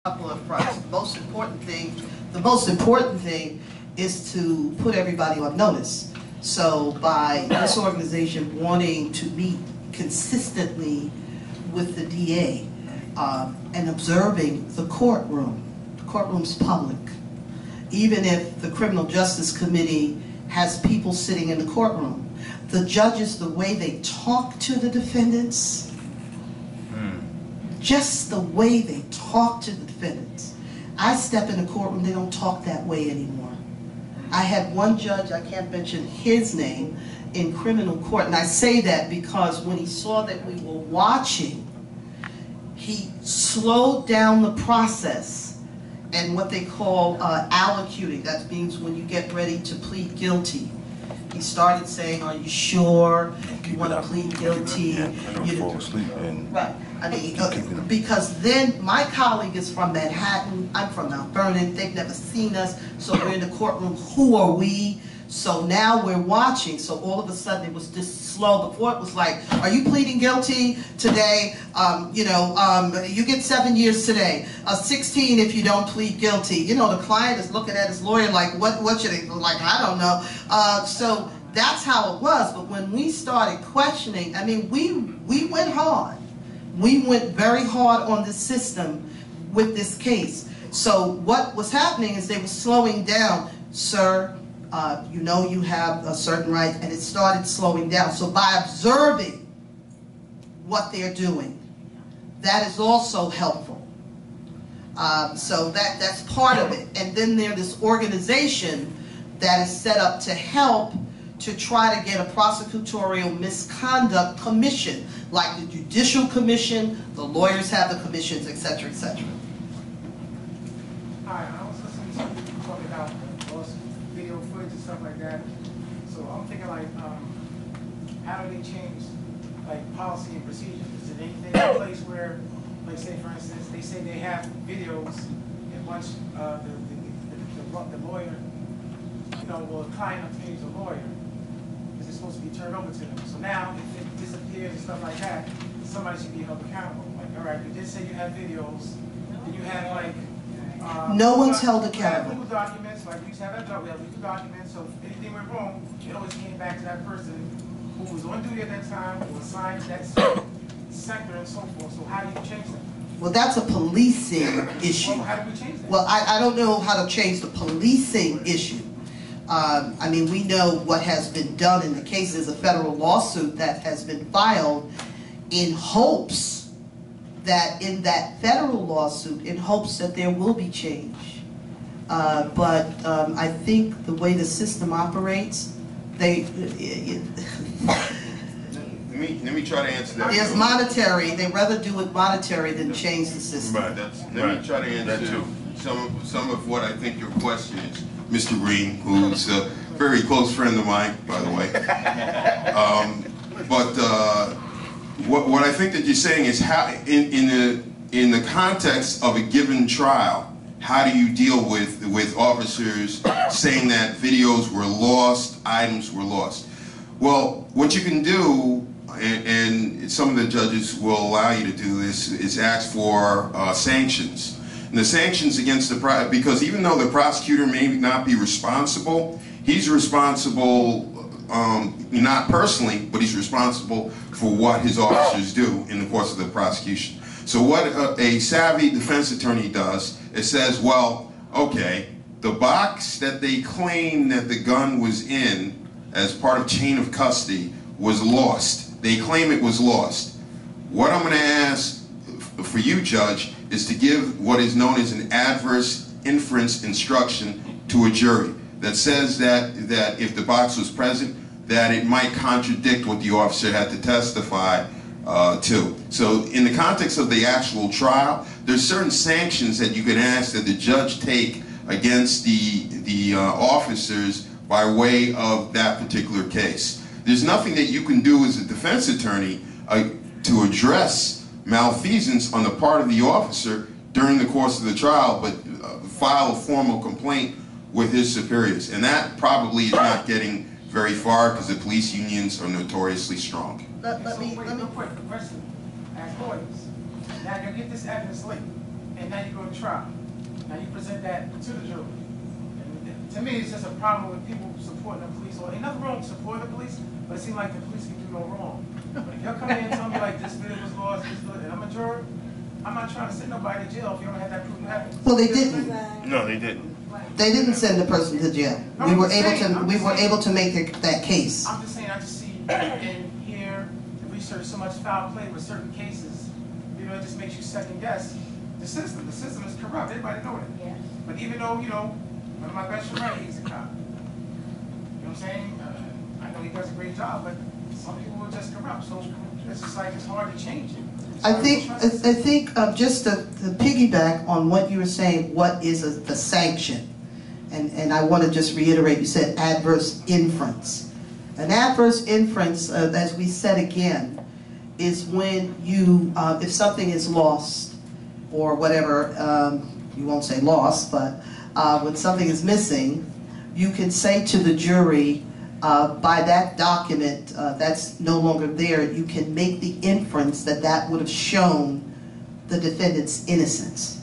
couple of fronts. The most important thing is to put everybody on notice. So by this organization wanting to meet consistently with the DA and observing the courtroom's public. Even if the Criminal Justice Committee has people sitting in the courtroom, the judges, the way they talk to the defendants, just the way they talk to the defendants. I step in the courtroom, they don't talk that way anymore. I had one judge, I can't mention his name, in criminal court, and I say that because when he saw that we were watching, he slowed down the process and what they call allocuting. That means when you get ready to plead guilty. He started saying, "Are you sure you want to plead guilty?" Right. I mean, because then my colleague is from Manhattan, I'm from Mount Vernon, they've never seen us, so we're in the courtroom, who are we? So now we're watching, so all of a sudden it was just slow. Before it was like, "Are you pleading guilty today? You get 7 years today, 16 if you don't plead guilty." You know, the client is looking at his lawyer like, what should he, like, I don't know. So that's how it was, but when we started questioning, I mean, we went hard. We went very hard on the system with this case. So what was happening is they were slowing down. "Sir, you know you have a certain right," and it started slowing down. So by observing what they're doing, that is also helpful. So that's part of it. And then there's this organization that is set up to help to try to get a prosecutorial misconduct commission, like the Judicial Commission, the lawyers have the commissions, etc., etc. Hi, I was listening to you talking about lost video footage and stuff like that. So I'm thinking like, how do they change like policy and procedures? Is there anything in place where, like say for instance, they say they have videos, and once the lawyer, the client obtains a lawyer, is it supposed to be turned over to them? So now, if it disappears and stuff like that, somebody should be held accountable. Like, all right, you did say you have videos, and you have like... no one's held accountable. Legal documents, like we used to have we have legal documents, so if anything went wrong, it always came back to that person who was on duty at that time, who was assigned to that sector and so forth. So how do you change that? Well, that's a policing issue. Well, how do we change that? Well, I don't know how to change the policing issue. I mean, we know what has been done in the case. There's a federal lawsuit that has been filed in hopes that in that federal lawsuit, in hopes that there will be change. But I think the way the system operates, let me try to answer that. There's monetary. They rather do it monetary than change the system. Right. Let me try to answer some of what I think your question is, Mr. Green, who's a very close friend of mine, by the way. What I think that you're saying is how, in the context of a given trial, how do you deal with officers saying that videos were lost, items were lost? Well, what you can do, and some of the judges will allow you to do this, is ask for sanctions. And the sanctions against the because even though the prosecutor may not be responsible, he's responsible, not personally, but he's responsible for what his officers do in the course of the prosecution. So what a savvy defense attorney does, it says, well, okay, the box that they claim that the gun was in as part of chain of custody was lost. They claim it was lost. What I'm going to ask for you, Judge, is to give what is known as an adverse inference instruction to a jury that says that if the box was present, that it might contradict what the officer had to testify to. So in the context of the actual trial, there's certain sanctions that you can ask that the judge take against the officers by way of that particular case. There's nothing that you can do as a defense attorney to address malfeasance on the part of the officer during the course of the trial, but file a formal complaint with his superiors. And that probably is not getting very far because the police unions are notoriously strong. Let me put the question as lawyers. Now you get this evidence late, and now you go to trial. Now you present that to the jury. And to me, it's just a problem with people supporting the police. Or ain't nothing wrong with supporting the police, but it seems like the police can do no wrong. But if y'all come in and tell me like this video was lost, this video, and I'm a juror, I'm not trying to send nobody to jail if you don't have that proof of evidence. Well, they didn't. No, they didn't. They didn't send the person to jail. We were able to make that case. I'm just saying, I just see and hear and research so much foul play with certain cases. You know, it just makes you second guess the system. The system is corrupt. Everybody know it. Yeah. But even though, you know, one of my best friends, he's a cop. You know what I'm saying? I know he does a great job, but some people are just corrupt. So it's just like it's hard to change it. I think just to piggyback on what you were saying, what is the sanction? And I want to just reiterate, you said adverse inference. An adverse inference, as we said again, is when you, if something is lost or whatever, you won't say lost, but when something is missing, you can say to the jury, by that document that's no longer there, you can make the inference that that would have shown the defendant's innocence.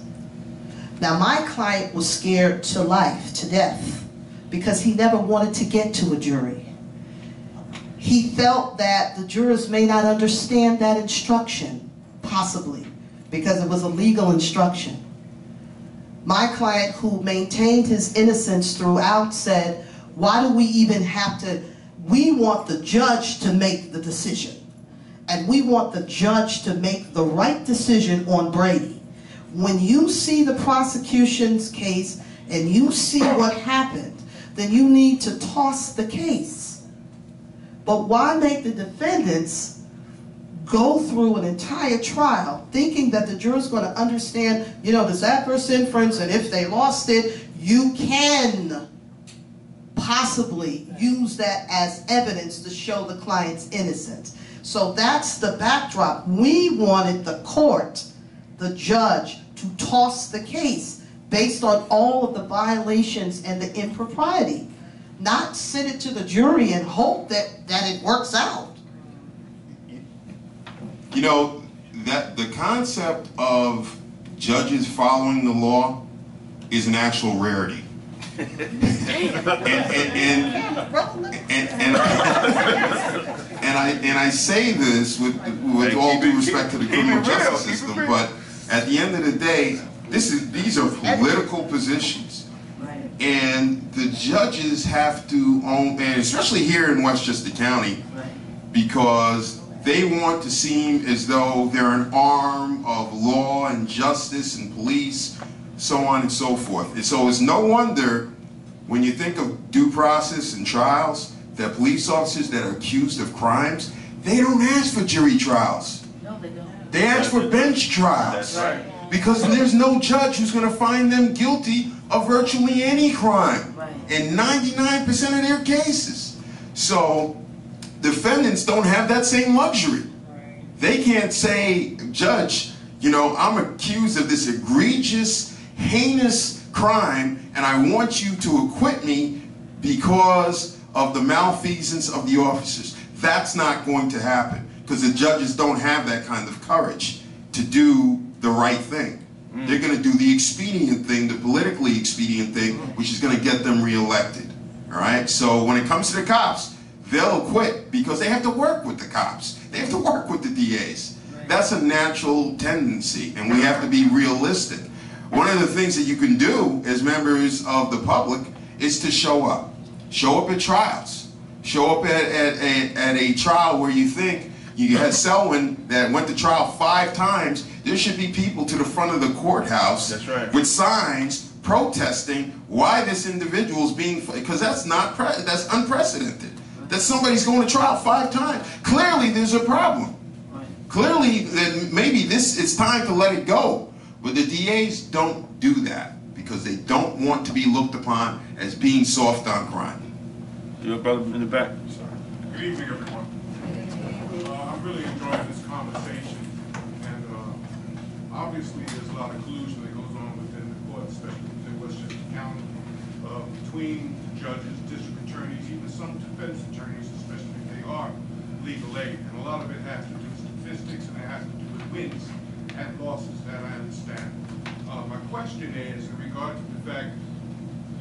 Now, my client was scared to life, to death, because he never wanted to get to a jury. He felt that the jurors may not understand that instruction, possibly, because it was a legal instruction. My client, who maintained his innocence throughout, said, why do we even have to, we want the judge to make the decision. And we want the judge to make the right decision on Brady. When you see the prosecution's case and you see what happened, then you need to toss the case. But why make the defendants go through an entire trial thinking that the juror's going to understand, you know, this adverse inference, and if they lost it, you can possibly use that as evidence to show the client's innocence. So that's the backdrop. We wanted the court, the judge, to toss the case based on all of the violations and the impropriety, not send it to the jury and hope that it works out. You know, that the concept of judges following the law is an actual rarity. And I say this with all due respect to the criminal justice system, but at the end of the day, these are political positions, and the judges have to own, and especially here in Westchester County, because they want to seem as though they're an arm of law and justice and police, so on and so forth. And so it's no wonder when you think of due process and trials that police officers that are accused of crimes, they don't ask for jury trials. No, they don't. They ask for bench trials. That's right. Because there's no judge who's going to find them guilty of virtually any crime in 99% of their cases. So defendants don't have that same luxury. They can't say, judge, you know, I'm accused of this egregious, heinous crime, and I want you to acquit me because of the malfeasance of the officers. That's not going to happen, because the judges don't have that kind of courage to do the right thing. They're going to do the expedient thing, the politically expedient thing, which is going to get them reelected. All right? So when it comes to the cops, they'll acquit because they have to work with the cops. They have to work with the DAs. That's a natural tendency, and we have to be realistic. One of the things that you can do as members of the public is to show up. Show up at trials. Show up at a trial where you think you had Selwyn that went to trial 5 times. There should be people to the front of the courthouse with signs protesting why this individual is being, because that's unprecedented. That somebody's going to trial 5 times. Clearly there's a problem. Clearly that maybe it's time to let it go. But the DAs don't do that because they don't want to be looked upon as being soft on crime. Your brother in the back. Sorry. Good evening, everyone. I'm really enjoying this conversation, and obviously there's a lot of collusion that goes on within the court, especially within Westchester County, between judges, district attorneys, even some defense attorneys, especially if they are legal aid. And a lot of it has to do with statistics, and it has to do with wins and losses, that I understand. is in regard to the fact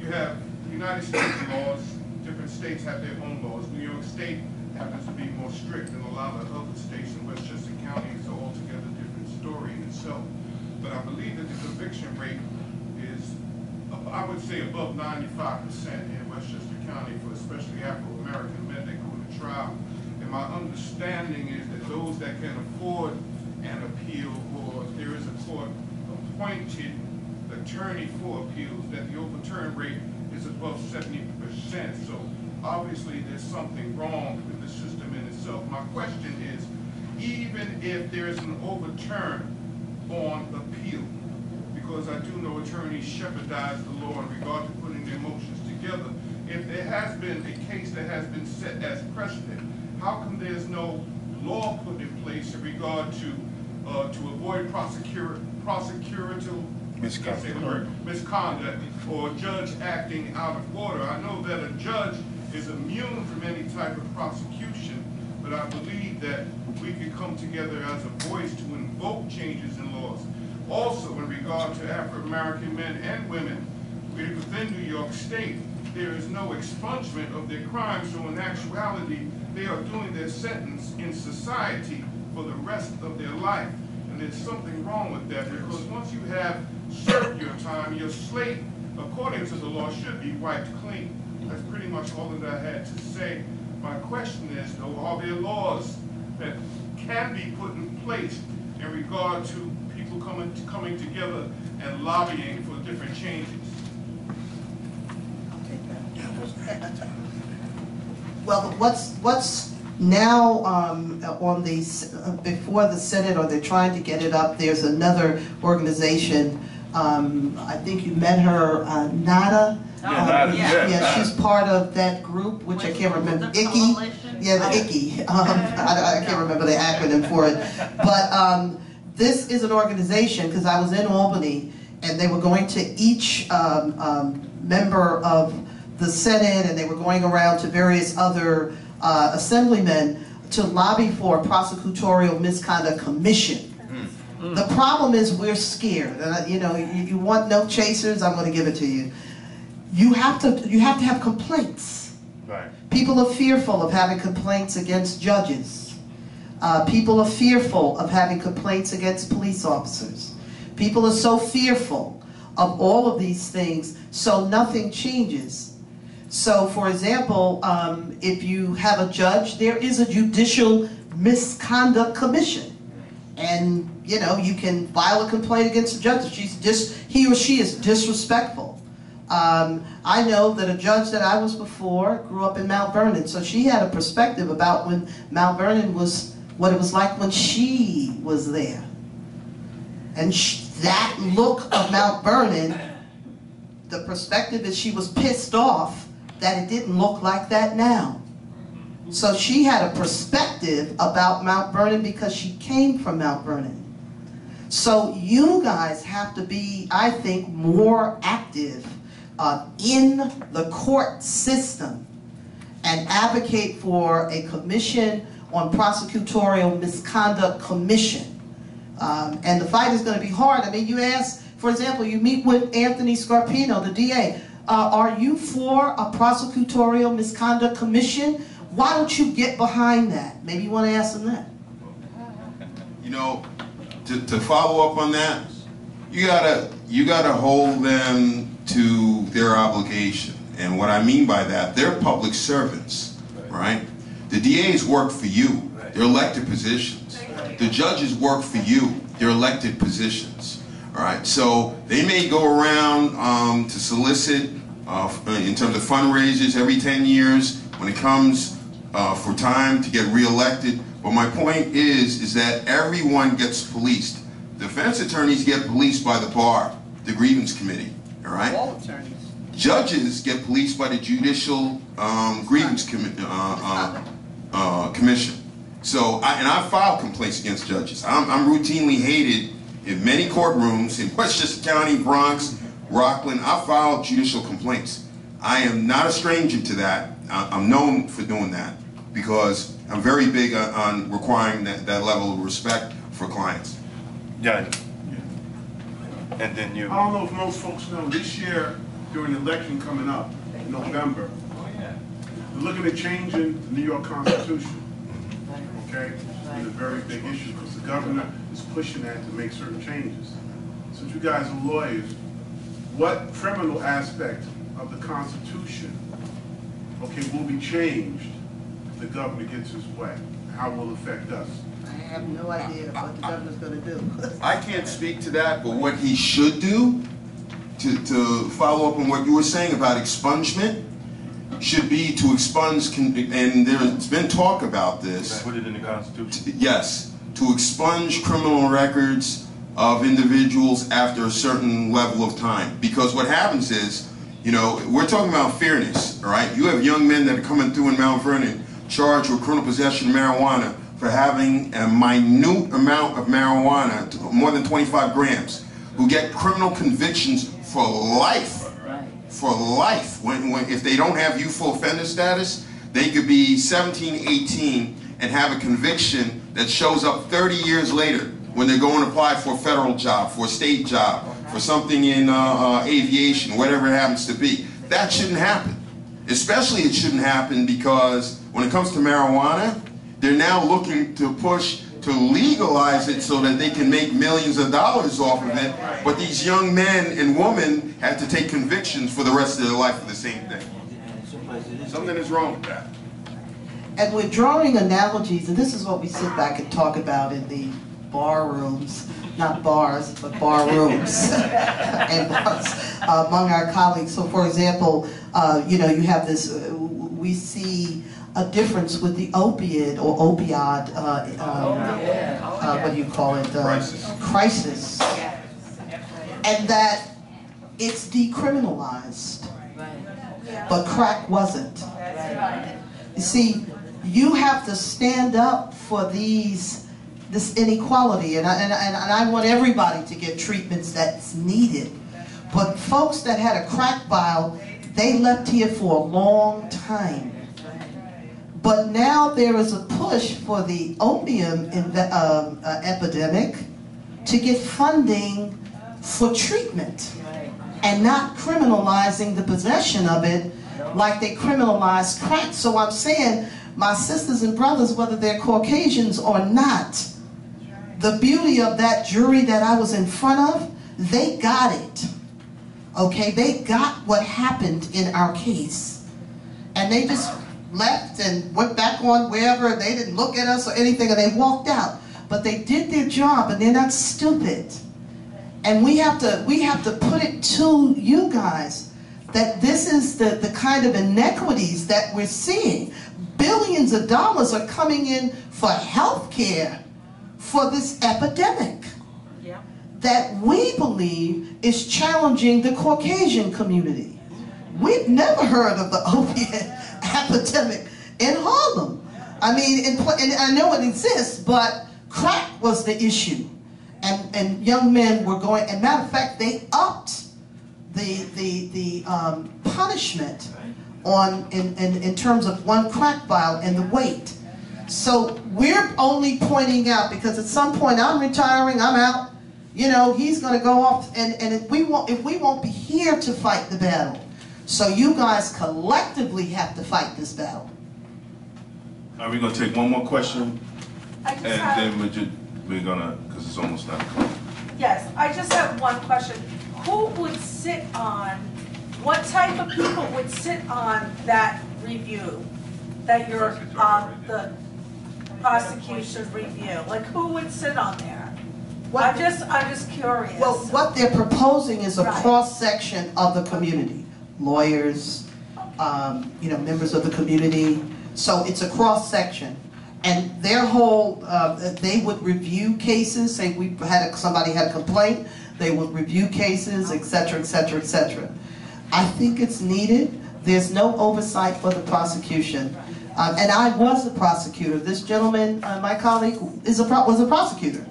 you have United States laws, different states have their own laws. New York State happens to be more strict than a lot of other states, and Westchester County is an altogether different story in itself. But I believe that the conviction rate is, I would say, above 95% in Westchester County for especially Afro-American men that go to trial. And my understanding is that those that can afford an appeal, or there is a court-appointed attorney for appeals, that the overturn rate is above 70%. So obviously there's something wrong with the system in itself. My question is, even if there's an overturn on appeal, because I do know attorneys shepherdize the law in regard to putting their motions together, if there has been a case that has been set as precedent, how come there's no law put in place in regard to avoid prosecutorial misconduct or judge acting out of order? I know that a judge is immune from any type of prosecution, but I believe that we could come together as a voice to invoke changes in laws. Also, in regard to African-American men and women within New York State, there is no expungement of their crimes, so in actuality, they are doing their sentence in society for the rest of their life. And there's something wrong with that, because once you have served your time, your slate, according to the law, should be wiped clean. That's pretty much all that I had to say. My question is, though, are there laws that can be put in place in regard to people coming together and lobbying for different changes? Well, what's now on the before the Senate, or they're trying to get it up. There's another organization. I think you met her, Nada. Yeah, she's part of that group, which I can't remember. ICI. Yeah, the ICI. I can't remember the acronym for it. But this is an organization, because I was in Albany, and they were going to each member of the Senate, and they were going around to various other assemblymen to lobby for a prosecutorial misconduct commission. The problem is we're scared. You know, you want no chasers, I'm going to give it to you. You have to have complaints. Right. People are fearful of having complaints against judges. People are fearful of having complaints against police officers. People are so fearful of all of these things, so nothing changes. So, for example, if you have a judge, there is a judicial misconduct commission. And, you know, you can file a complaint against the judge if he or she is disrespectful. I know that a judge that I was before grew up in Mount Vernon, so she had a perspective about when Mount Vernon was, what it was like when she was there. And that look of Mount Vernon, the perspective is she was pissed off that it didn't look like that now. So she had a perspective about Mount Vernon because she came from Mount Vernon. So you guys have to be, I think, more active in the court system and advocate for a commission on prosecutorial misconduct commission. And the fight is going to be hard. I mean, you ask, for example, you meet with Anthony Scarpino, the DA. Are you for a prosecutorial misconduct commission? Why don't you get behind that? Maybe you want to ask them that. You know, to follow up on that, you gotta hold them to their obligation. And what I mean by that, they're public servants, right? The DAs work for you. They're elected positions. The judges work for you. They're elected positions. All right, so they may go around to solicit in terms of fundraisers every 10 years when it comes for time to get reelected. But my point is that everyone gets policed. Defense attorneys get policed by the bar, the grievance committee. All right. All attorneys. Judges get policed by the judicial grievance commission. So, I filed complaints against judges. I'm routinely hated in many courtrooms in Westchester County, Bronx, Rockland. I filed judicial complaints. I am not a stranger to that. I'm known for doing that because I'm very big on requiring that level of respect for clients. Yeah. And then you. I don't know if most folks know, this year, during the election coming up in November, they're looking at changing the New York Constitution. Okay? It's a very big issue because the governor is pushing that to make certain changes. Since you guys are lawyers, what criminal aspect of the Constitution, okay, will be changed if the governor gets his way? How will it affect us? I have no idea what the governor's gonna do. I can't speak to that, but what he should do, to follow up on what you were saying about expungement, should be to expunge, and there's been talk about this. Put it in the Constitution. Yes, to expunge criminal records of individuals after a certain level of time. Because what happens is, you know, we're talking about fairness, all right? You have young men that are coming through in Mount Vernon charged with criminal possession of marijuana for having a minute amount of marijuana, more than 25 grams, who get criminal convictions for life. For life. If they don't have youthful offender status, they could be 17, 18 and have a conviction that shows up 30 years later when they're going to apply for a federal job, for a state job, for something in aviation, whatever it happens to be. That shouldn't happen. Especially it shouldn't happen because when it comes to marijuana, they're now looking to push to legalize it so that they can make millions of dollars off of it. But these young men and women have to take convictions for the rest of their life for the same thing. Something is wrong with that. And we're drawing analogies, and this is what we sit back and talk about in the bar rooms, not bars, but bar rooms and bars among our colleagues. So for example, you know, you have this, we see a difference with the opiate or opioid, what do you call it? Crisis. And that it's decriminalized, but crack wasn't. You see, you have to stand up for this inequality, and I want everybody to get treatments that's needed. But folks that had a crack vial, they left here for a long time. But now there is a push for the opium epidemic to get funding for treatment and not criminalizing the possession of it like they criminalized crack. So I'm saying, my sisters and brothers, whether they're Caucasians or not, the beauty of that jury that I was in front of, they got it. Okay, they got what happened in our case. And they just left and went back on wherever. They didn't look at us or anything, and they walked out. But they did their job, and they're not stupid. And we have to put it to you guys that this is the kind of inequities that we're seeing. Billions of dollars are coming in for health care for this epidemic that we believe is challenging the Caucasian community. We've never heard of the opiate epidemic in Harlem. I mean, and I know it exists, but crack was the issue. And young men were going, and matter of fact, they upped the punishment in terms of one crack vial and the weight. So we're only pointing out, because at some point I'm retiring, I'm out, you know, he's going to go off, and if we won't be here to fight the battle. So you guys collectively have to fight this battle. Are we going to take one more question? I just And have, then we're going to, because it's almost 9 o'clock. yes, I just have one question. Who would sit on, what type of people would sit on that review? That you're, the prosecution review? Like, who would sit on there? I'm just curious. Well, what they're proposing is a Right. cross-section of the community. Lawyers, you know, members of the community. So it's a cross-section. And their whole, they would review cases, say somebody had a complaint, they would review cases, et cetera, et cetera, et cetera. I think it's needed. There's no oversight for the prosecution. And I was a prosecutor. This gentleman, my colleague, was a prosecutor.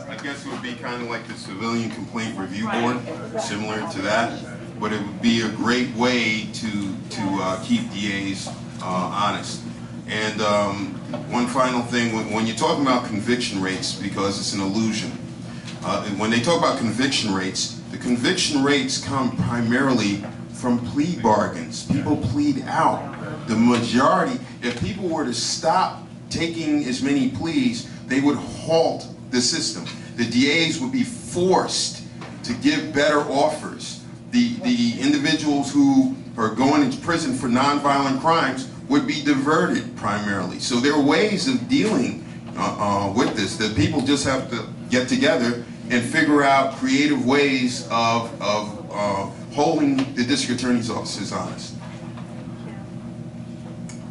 I guess it would be kind of like the Civilian Complaint Review Board, similar to that, but it would be a great way to keep DAs honest. And one final thing, when you're talking about conviction rates, because it's an illusion, when they talk about conviction rates, the conviction rates come primarily from plea bargains. People plead out. The majority, if people were to stop taking as many pleas, they would halt the system. The DAs would be forced to give better offers. The individuals who are going into prison for nonviolent crimes would be diverted primarily. So there are ways of dealing with this, that people just have to get together and figure out creative ways of holding the district attorney's offices honest.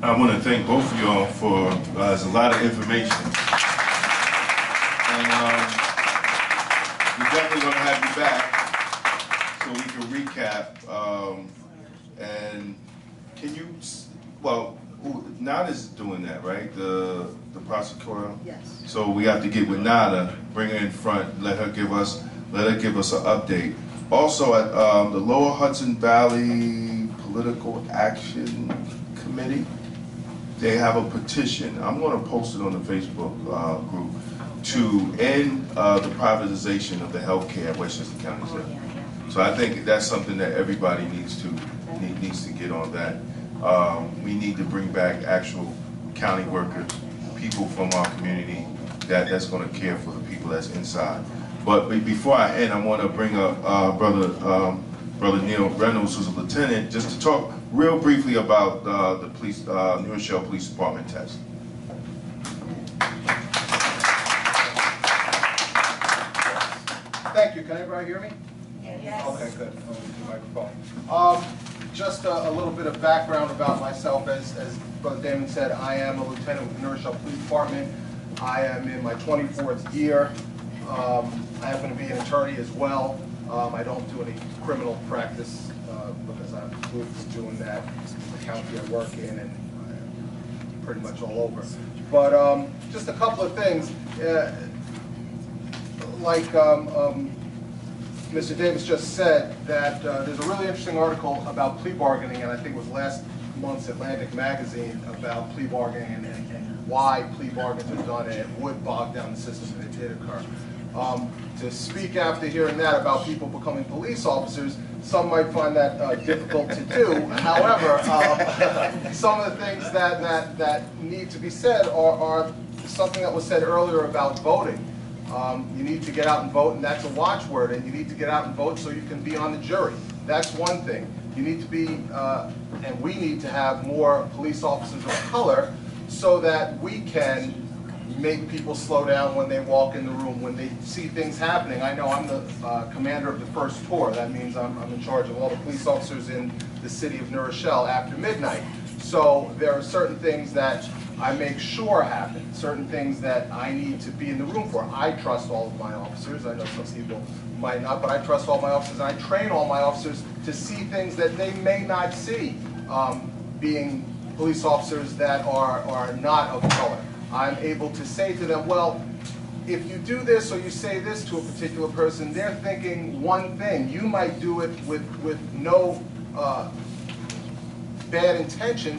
I want to thank both of y'all for there's a lot of information. And we're definitely going to have you back so we can recap. And can you, well, Nada's doing that, right? The prosecutor? Yes. So we have to get with Nada, bring her in front, let her give us an update. Also at the Lower Hudson Valley Political Action Committee, they have a petition. I'm going to post it on the Facebook group to end the privatization of the health care at Westchester County Jail. So I think that's something that everybody needs to get on that. We need to bring back actual county workers, people from our community that's going to care for the people that's inside. But before I end, I want to bring up Brother Neil Reynolds, who's a lieutenant, just to talk real briefly about the police, New Rochelle Police Department test. Thank you. Can everybody hear me? Yes. Okay, good. I'll use the microphone. Just a little bit of background about myself. As Brother Damon said, I am a lieutenant with the New Rochelle Police Department. I am in my 24th year. I happen to be an attorney as well. I don't do any criminal practice because I'm moved to doing that in the county I work in and pretty much all over. But just a couple of things. Like Mr. Davis just said, that there's a really interesting article about plea bargaining, and I think it was last month's Atlantic magazine, about plea bargaining and why plea bargains are done, and it would bog down the system if it did occur. To speak after hearing that about people becoming police officers, some might find that difficult to do. However, some of the things that need to be said are something that was said earlier about voting. You need to get out and vote, and that's a watchword, and you need to get out and vote so you can be on the jury. That's one thing. You need to be, and we need to have more police officers of color so that we can make people slow down when they walk in the room, when they see things happening. I know I'm the commander of the first tour. That means I'm in charge of all the police officers in the city of New Rochelle after midnight. So there are certain things that I make sure happen, certain things that I need to be in the room for. I trust all of my officers. I know some people might not, but I trust all my officers, and I train all my officers to see things that they may not see, being police officers that are not of color. I'm able to say to them, well, if you do this or you say this to a particular person, they're thinking one thing. You might do it with no bad intentions.